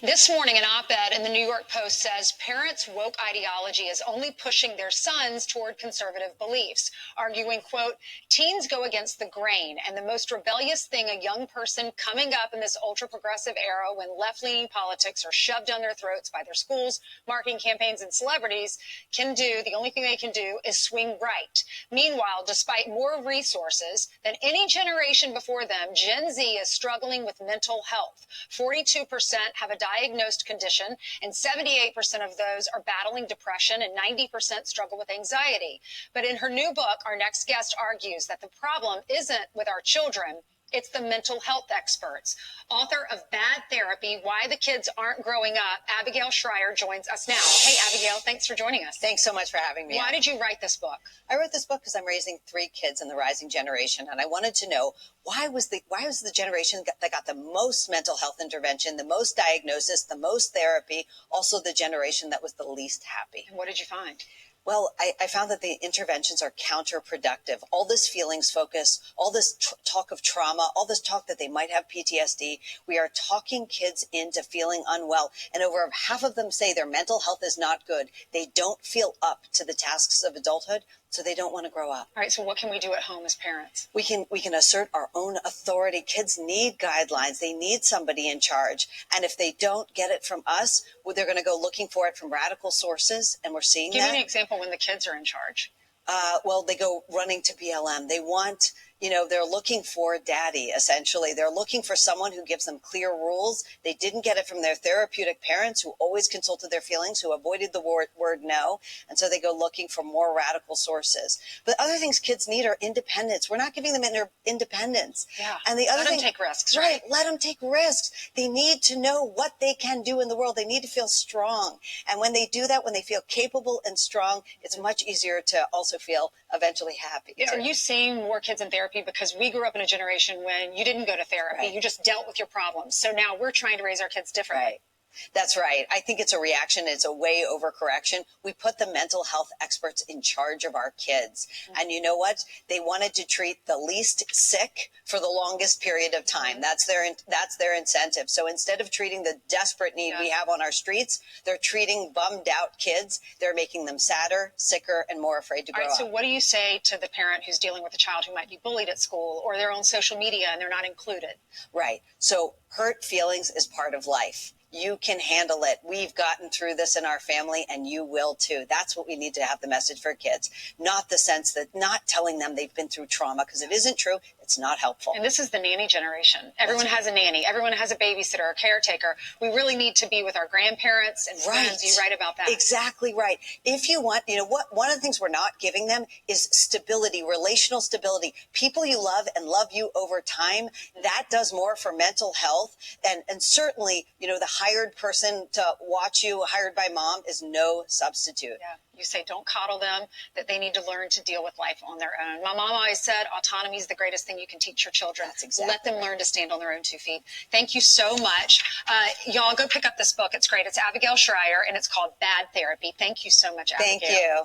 This morning, an op-ed in the New York Post says parents' woke ideology is only pushing their sons toward conservative beliefs, arguing, quote, teens go against the grain, and the most rebellious thing a young person coming up in this ultra-progressive era when left-leaning politics are shoved down their throats by their schools, marketing campaigns, and celebrities can do, the only thing they can do is swing right. Meanwhile, despite more resources than any generation before them, Gen Z is struggling with mental health. 42% have a diagnosed condition, and 78% of those are battling depression, and 90% struggle with anxiety. But in her new book, our next guest argues that the problem isn't with our children, it's the mental health experts. Author of Bad Therapy, Why the Kids Aren't Growing Up, Ebigайль Шрайer joins us now. Hey, Ebigайль, thanks for joining us. Thanks so much for having me. Why did you write this book? I wrote this book because I'm raising 3 kids in the rising generation, and I wanted to know why was the generation that got the most mental health intervention, the most diagnosis, the most therapy, also the generation that was the least happy. And what did you find? Well, I found that the interventions are counterproductive. All this feelings focus, all this talk of trauma, all this talk that they might have PTSD, we are talking kids into feeling unwell. And over half of them say their mental health is not good. They don't feel up to the tasks of adulthood, so they don't want to grow up. All right, so what can we do at home as parents? We can assert our own authority. Kids need guidelines. They need somebody in charge. And if they don't get it from us, well, they're going to go looking for it from radical sources, and we're seeing that. Give me an example when the kids are in charge. Well, they go running to BLM. They want, they're looking for daddy, essentially. They're looking for someone who gives them clear rules. They didn't get it from their therapeutic parents who always consulted their feelings, who avoided the word no. And so they go looking for more radical sources. But other things kids need are independence. We're not giving them independence. Yeah. And the other let thing, them take risks, right? Let them take risks. They need to know what they can do in the world. They need to feel strong. And when they do that, when they feel capable and strong, it's much easier to also feel eventually happy. Are you seeing more kids in therapy? Because we grew up in a generation when you didn't go to therapy. Right. You just dealt with your problems. So now we're trying to raise our kids differently. Right. That's right. I think it's a reaction. It's a way overcorrection. We put the mental health experts in charge of our kids. Mm-hmm. And you know what? They wanted to treat the least sick for the longest period of time. Mm-hmm. That's their incentive. So instead of treating the desperate need we have on our streets, they're treating bummed out kids. They're making them sadder, sicker, and more afraid to grow up. So what do you say to the parent who's dealing with a child who might be bullied at school or they're on social media and they're not included? Right. So hurt feelings is part of life. You can handle it. We've gotten through this in our family, and you will too. That's what we need to have the message for kids. Not the sense that not telling them they've been through trauma, because it isn't true. It's not helpful. And this is the nanny generation. Everyone has a nanny. Everyone has a babysitter, a caretaker. We really need to be with our grandparents and friends. You write about that. Exactly right. If you want, one of the things we're not giving them is stability, relational stability. People you love and love you over time, that does more for mental health. And certainly, the hired person to watch you, hired by mom, is no substitute. Yeah. You say don't coddle them, that they need to learn to deal with life on their own. My mom always said autonomy is the greatest thing you can teach your children. That's exactly Let them learn to stand on their own 2 feet. Thank you so much. Y'all go pick up this book. It's great. It's Ebigайль Шрайер, and it's called Bad Therapy. Thank you so much, Ebigайль. Thank you.